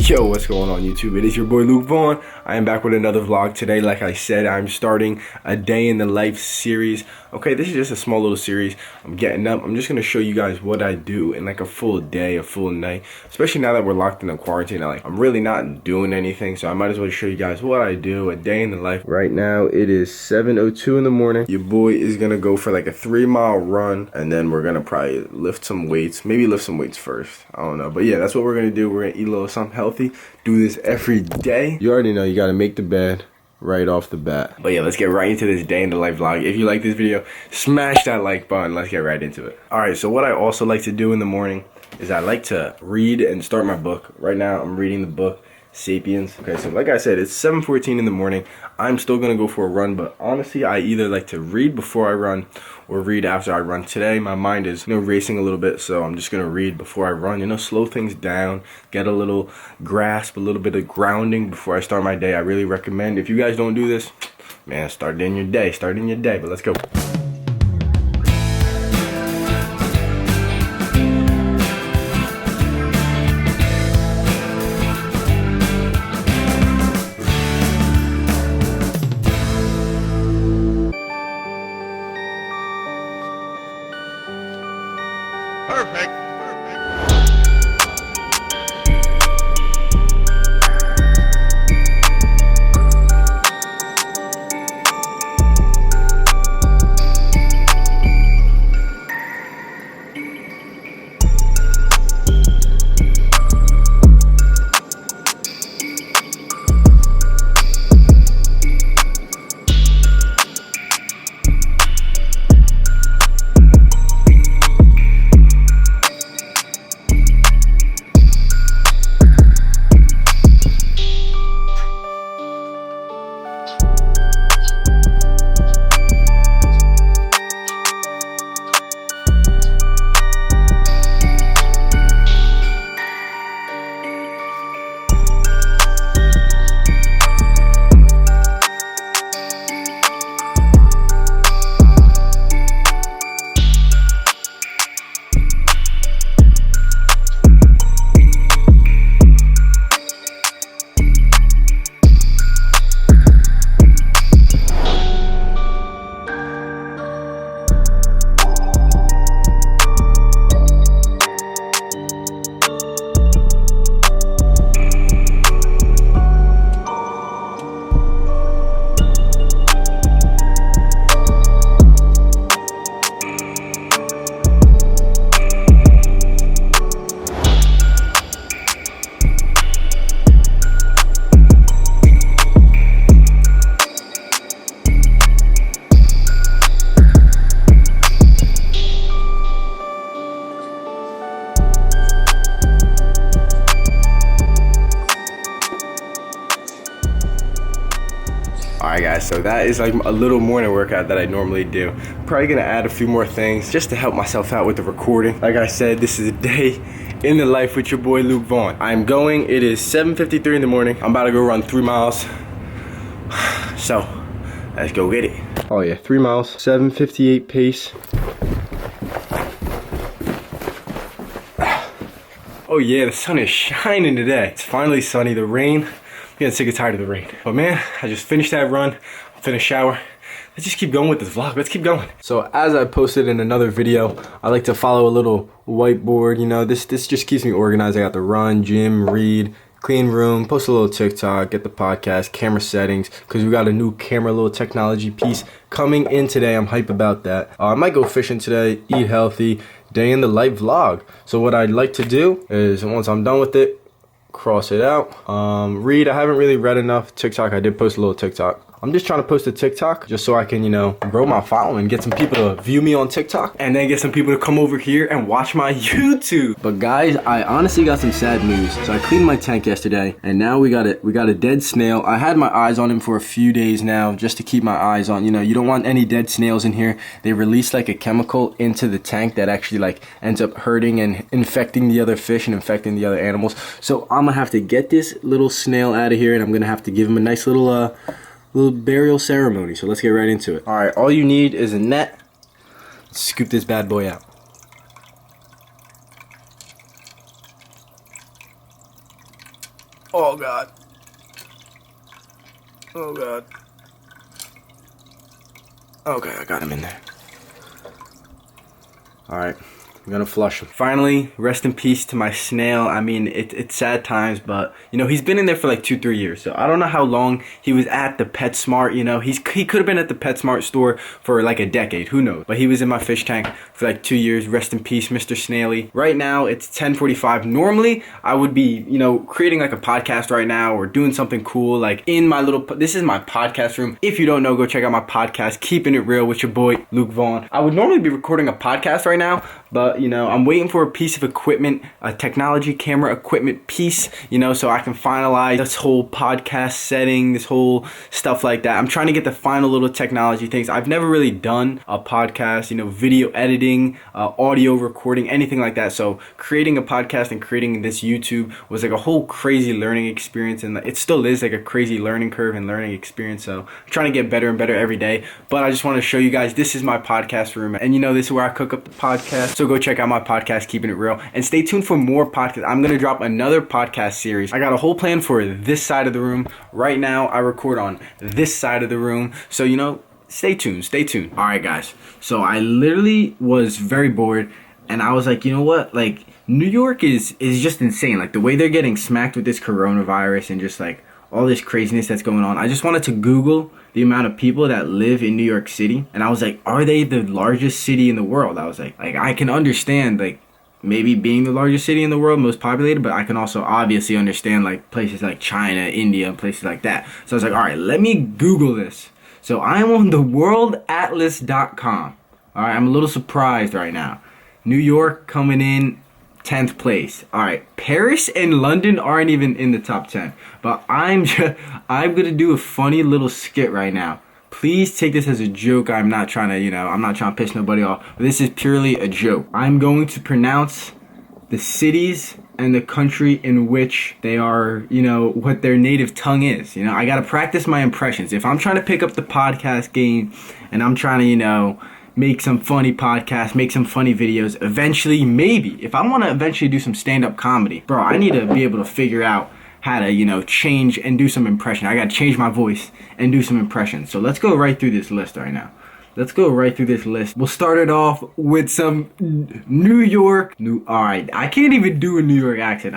Yo, what's going on YouTube? It is your boy Luke Vaughan. I am back with another vlog today. Like I said, I'm starting a day in the life series. Okay, this is just a small little series. I'm getting up. I'm just going to show you guys what I do in like a full day, a full night. Especially now that we're locked in the quarantine. I'm really not doing anything, so I might as well show you guys what I do, a day in the life. Right now, it is 7:02 in the morning. Your boy is going to go for like a 3-mile run, and then we're going to probably lift some weights. Maybe lift some weights first. I don't know. But yeah, that's what we're going to do. We're going to eat a little something healthy. Do this every day. You already know you got to make the bed right off the bat. But yeah, let's get right into this day in the life vlog. If you like this video, smash that like button. Let's get right into it. All right, so what I also like to do in the morning is I like to read and start my book. Right now, I'm reading the book Sapiens. Okay, so like I said, it's 7:14 in the morning. I'm still gonna go for a run, but honestly, I either like to read before I run or read after I run. Today, my mind is, racing a little bit, so I'm just gonna read before I run, slow things down, get a little grasp, a little bit of grounding before I start my day. I really recommend. If you guys don't do this, man, start in your day, but let's go. Perfect. Alright guys, so that is like a little morning workout that I normally do. Probably gonna add a few more things just to help myself out with the recording. Like I said, this is a day in the life with your boy Luke Vaughan. I'm going, it is 7:53 in the morning. I'm about to go run 3 miles. So, let's go get it. Oh yeah, 3 miles, 7:58 pace. Oh yeah, the sun is shining today. It's finally sunny. The rain, I'm getting sick and tired of the rain. But man, I just finished that run, finished shower. Let's just keep going with this vlog. Let's keep going. So as I posted in another video, I like to follow a little whiteboard. You know, this just keeps me organized. I got the run, gym, read, clean room, post a little TikTok, get the podcast, camera settings, because we got a new camera, little technology piece coming in today. I'm hype about that. I might go fishing today, eat healthy, day in the life vlog. So what I'd like to do is once I'm done with it, cross it out. Read, I haven't really read enough. TikTok, I did post a little TikTok. I'm just trying to post a TikTok just so I can, grow my following, get some people to view me on TikTok, and then get some people to come over here and watch my YouTube. But guys, I honestly got some sad news. So I cleaned my tank yesterday, and now we got a dead snail. I had my eyes on him for a few days now, just to keep my eyes on. You don't want any dead snails in here. They release like a chemical into the tank that actually like ends up hurting and infecting the other fish and infecting the other animals. So I'm gonna have to get this little snail out of here, and I'm gonna have to give him a nice little burial ceremony. So let's get right into it. All right, all you need is a net. Let's scoop this bad boy out. Oh God. Oh God. Okay, I got him in there. All right. I'm gonna flush him. Finally, rest in peace to my snail. I mean, it's sad times, but he's been in there for like 2-3 years. So I don't know how long he was at the PetSmart. He could have been at the PetSmart store for like a decade. Who knows? But he was in my fish tank for like 2 years. Rest in peace, Mr. Snaily. Right now, it's 10:45. Normally, I would be creating like a podcast right now or doing something cool like in my little. This is my podcast room. If you don't know, go check out my podcast, Keeping It Real with your boy Luke Vaughan. I would normally be recording a podcast right now, but I'm waiting for a piece of equipment, a technology camera equipment piece, so I can finalize this whole podcast setting, this whole stuff like that. I'm trying to get the final little technology things. I've never really done a podcast, video editing, audio recording, anything like that. So creating a podcast and creating this YouTube was like a whole crazy learning experience, and it still is like a crazy learning curve and learning experience. So I'm trying to get better and better every day. But I just want to show you guys, this is my podcast room, and this is where I cook up the podcast. So go check out my podcast, Keeping It Real, and stay tuned for more podcasts. I'm gonna drop another podcast series. I got a whole plan for this side of the room. Right now I record on this side of the room, so stay tuned. All right guys, so I literally was very bored, and I was like, what, like New York is just insane. Like the way they're getting smacked with this coronavirus and just like all this craziness that's going on. I just wanted to Google the amount of people that live in New York City, and I was like, are they the largest city in the world? I was like I can understand like maybe being the largest city in the world, most populated, but I can also obviously understand like places like China, India, and places like that. So I was like, all right, let me Google this. So I am on the worldatlas.com. All right, I'm a little surprised right now. New York coming in 10th place. All right, Paris and London aren't even in the top 10, but I'm gonna do a funny little skit right now. Please take this as a joke. I'm not trying to, I'm not trying to piss nobody off. But this is purely a joke. I'm going to pronounce the cities and the country in which they are, what their native tongue is. I gotta practice my impressions. If I'm trying to pick up the podcast game and I'm trying to, make some funny podcasts, make some funny videos. Eventually, maybe, if I want to eventually do some stand-up comedy, bro, I need to be able to figure out how to, change and do some impression. I got to change my voice and do some impressions. So let's go right through this list right now. We'll start it off with some New York. All right, I can't even do a New York accent.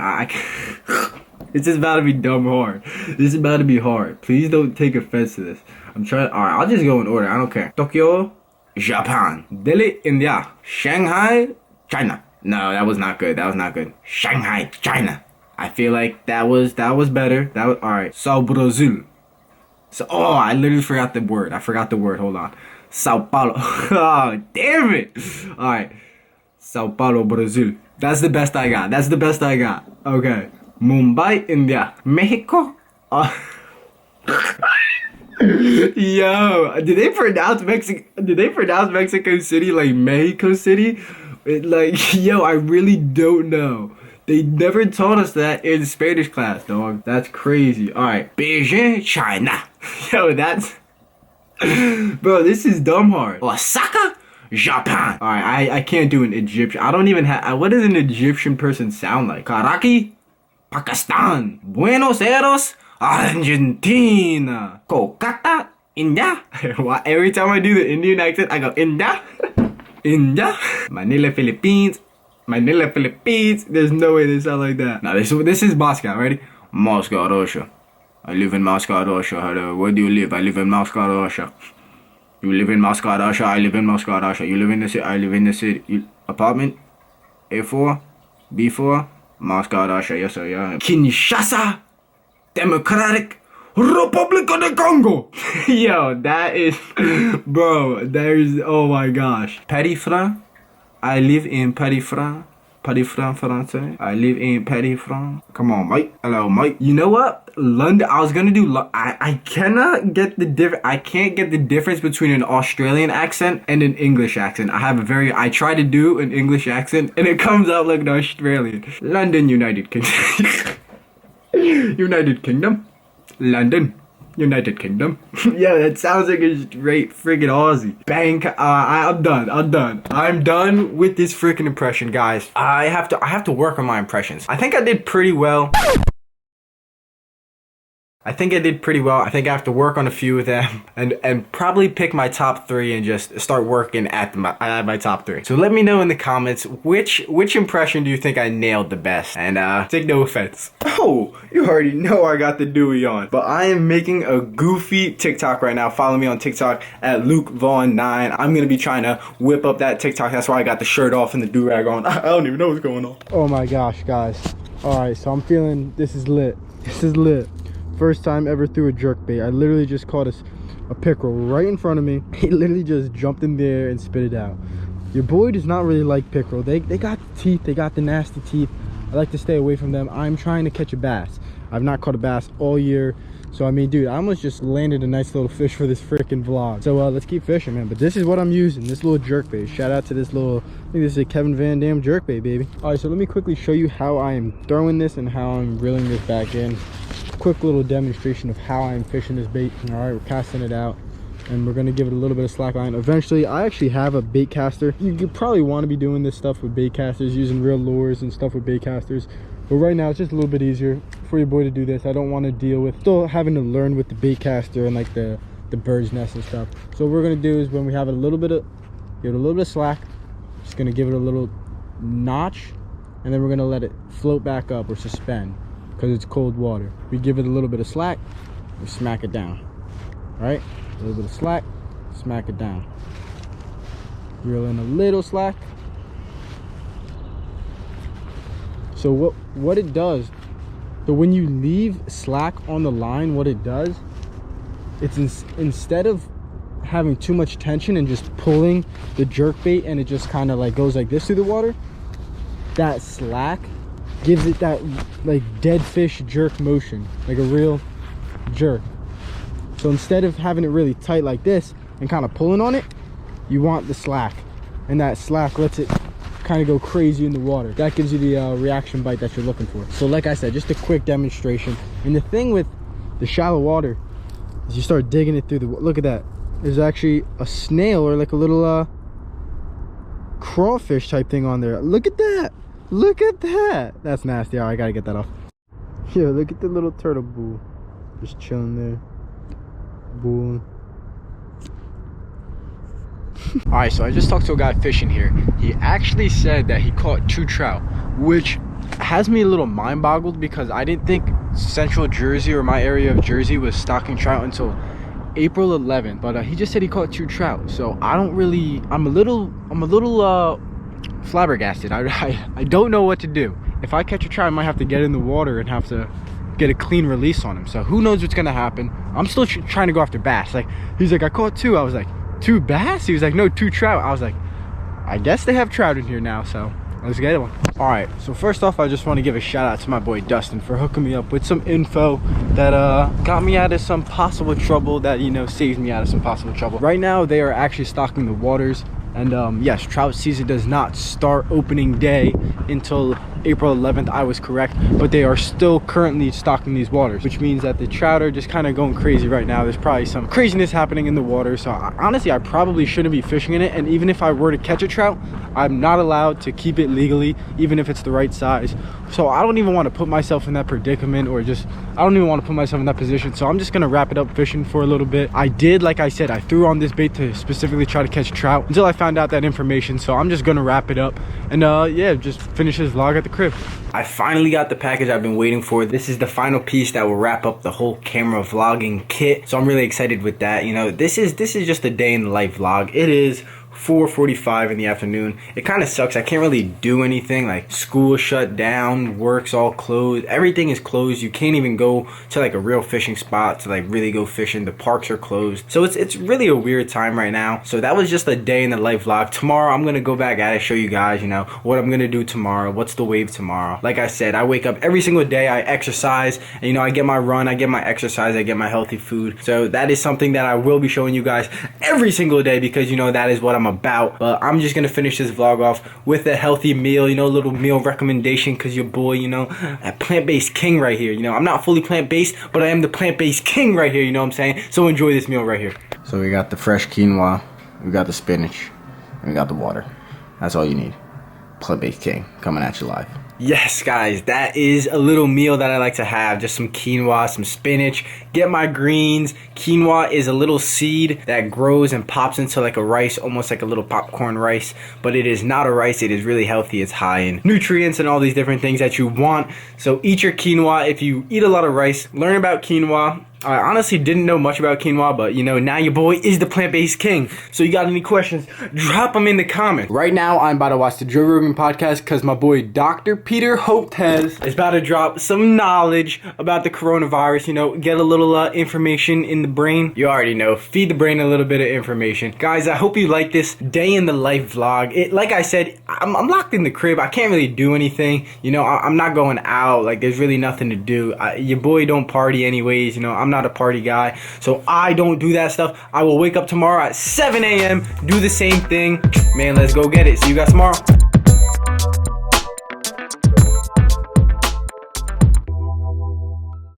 It's just about to be dumb hard. This is about to be hard. Please don't take offense to this. I'm trying. All right, I'll just go in order. I don't care. Tokyo, Japan. Delhi, India. Shanghai, China. No, that was not good. Shanghai, China. I feel like that was better. All right. Sao Brazil. I literally forgot the word. Hold on. Sao Paulo. Oh, damn it. All right. Sao Paulo, Brazil. That's the best I got. Okay. Mumbai, India. Mexico. Yo, did they pronounce Mexico City like Mexico City? I really don't know. They never taught us that in Spanish class, dog. That's crazy. Alright, Beijing, China. Yo, that's... Bro, this is dumb hard. Osaka, Japan. Alright, I can't do an Egyptian. I don't even have... What does an Egyptian person sound like? Karachi, Pakistan. Buenos Aires, Argentina. Kolkata, India. Every time I do the Indian accent, I go, India. India. Manila, Philippines. There's no way they sound like that. Now, this is Moscow. Ready? Moscow, Russia. I live in Moscow, Russia. Hello. Where do you live? I live in Moscow, Russia. You live in Moscow, Russia. I live in Moscow, Russia. You live in the city. I live in the city. Apartment A4, B4, Moscow, Russia. Yes, sir. Yeah. Kinshasa, Democratic Republic of the Congo. Yo, that is, bro, there's, oh my gosh. Petit franc. I live in Petit franc. Petit franc français. I live in Petit franc. Come on, Mike. Hello, Mike. You know what? London. I was gonna do. I cannot get the I can't get the difference between an Australian accent and an English accent. I try to do an English accent and it comes out like an Australian. London, United Kingdom. United Kingdom. London. United Kingdom. Yeah, that sounds like a straight friggin' Aussie. Bang. I'm done. I'm done with this freaking impression, guys. I have to work on my impressions. I think I did pretty well. I think I have to work on a few of them and probably pick my top 3 and just start working at my top 3. So let me know in the comments which impression do you think I nailed the best, and take no offense. Oh, you already know I got the Dewey on, but I am making a goofy TikTok right now. Follow me on TikTok at LukeVaughan9. I'm gonna be trying to whip up that TikTok. That's why I got the shirt off and the do-rag on. I don't even know what's going on. Oh my gosh, guys. All right, so I'm feeling this is lit. First time ever threw a jerkbait. I literally just caught a pickerel right in front of me. He literally just jumped in there and spit it out. Your boy does not really like pickerel. They got the teeth. They got the nasty teeth. I like to stay away from them. I'm trying to catch a bass. I've not caught a bass all year. So I mean, dude, I almost just landed a nice little fish for this freaking vlog. So let's keep fishing, man. But this is what I'm using, this little jerkbait. Shout out to this little, I think this is a Kevin Van Dam jerkbait, baby. All right, so let me quickly show you how I am throwing this and how I'm reeling this back in. Quick little demonstration of how I'm fishing this bait. All right, we're casting it out and we're gonna give it a little bit of slack line. Eventually, I actually have a bait caster. You could probably want to be doing this stuff with bait casters, using real lures and stuff with bait casters. But right now, it's just a little bit easier for your boy to do this. I don't want to deal with still having to learn with the bait caster and like the bird's nest and stuff. So what we're gonna do is when we have a little bit of, give it a little bit of slack, just gonna give it a little notch, and then we're gonna let it float back up or suspend because it's cold water. We give it a little bit of slack, we smack it down. All right, a little bit of slack, smack it down. Reel in a little slack. So what it does, so when you leave slack on the line, what it does, it's instead of having too much tension and just pulling the jerk bait and it just kind of like goes like this through the water, that slack gives it that like dead fish jerk motion, like a real jerk. So instead of having it really tight like this and kind of pulling on it, you want the slack, and that slack lets it kind of go crazy in the water. That gives you the reaction bite that you're looking for. So like I said, just a quick demonstration. And the thing with the shallow water is you start digging it through the, look at that, there's actually a snail or like a little crawfish type thing on there. Look at that, look at that. That's nasty. All right, I gotta get that off. Here, look at the little turtle bull just chilling there, bulling. All right, so I just talked to a guy fishing here. He actually said that he caught 2 trout, which has me a little mind boggled because I didn't think central Jersey or my area of Jersey was stocking trout until April 11th. But he just said he caught 2 trout, so I don't really, I'm a little flabbergasted. I don't know what to do. If I catch a trout, I might have to get in the water and have to get a clean release on him. So who knows what's gonna happen. I'm still trying to go after bass. Like, he's like, I caught 2. I was like, 2 bass? He was like, no, 2 trout. I was like, I guess they have trout in here now, so let's get one. All right, so first off, I just want to give a shout out to my boy Dustin for hooking me up with some info that got me out of some possible trouble, that, you know, saved me out of some possible trouble. Right now, they are actually stocking the waters, and yes, trout season does not start opening day until April 11th. I was correct, but they are still currently stocking these waters, which means that the trout are just kind of going crazy right now. There's probably some craziness happening in the water, so honestly, I probably shouldn't be fishing in it. And even if I were to catch a trout, I'm not allowed to keep it legally, even if it's the right size. So I don't even want to put myself in that predicament, or just, I don't even want to put myself in that position. So I'm just gonna wrap it up fishing for a little bit. I did, like I said, I threw on this bait to specifically try to catch trout until I found out that information. So I'm just gonna wrap it up and yeah, just finish this vlog at the crib. I finally got the package I've been waiting for. This is the final piece that will wrap up the whole camera vlogging kit, so I'm really excited with that. You know, this is just a day in the life vlog. It is 4:45 in the afternoon. It kind of sucks. I can't really do anything. Like, school shut down, work's all closed, everything is closed. You can't even go to like a real fishing spot to like really go fishing. The parks are closed, so it's really a weird time right now. So that was just a day in the life vlog. Tomorrow I'm gonna go back at it, show you guys, you know, what I'm gonna do tomorrow, what's the wave tomorrow. Like I said, I wake up every single day, I exercise, and you know, I get my run, I get my exercise, I get my healthy food. So that is something that I will be showing you guys every single day, because you know that is what I'm about. But I'm just gonna finish this vlog off with a healthy meal, you know, a little meal recommendation, because your boy, you know, a plant-based king right here. You know, I'm not fully plant-based, but I am the plant-based king right here, you know what I'm saying? So enjoy this meal right here. So we got the fresh quinoa, we got the spinach, and we got the water. That's all you need. Plant-based king coming at you live. Yes, guys, that is a little meal that I like to have. Just some quinoa, some spinach, get my greens. Quinoa is a little seed that grows and pops into like a rice, almost like a little popcorn rice, but it is not a rice. It is really healthy. It's high in nutrients and all these different things that you want. So eat your quinoa. If you eat a lot of rice, learn about quinoa. I honestly didn't know much about quinoa, but you know, now your boy is the plant-based king. So you got any questions, drop them in the comments. Right now, I'm about to watch the Joe Rogan podcast because my boy Dr. Peter Hotez is about to drop some knowledge about the coronavirus, you know, get a little information in the brain. You already know, feed the brain a little bit of information. Guys, I hope you like this day in the life vlog. Like I said, I'm locked in the crib. I can't really do anything. You know, I'm not going out. Like, there's really nothing to do. Your boy don't party anyways, you know, I'm not a party guy, so I don't do that stuff. I will wake up tomorrow at 7 a.m., do the same thing. Man, let's go get it. See you guys tomorrow.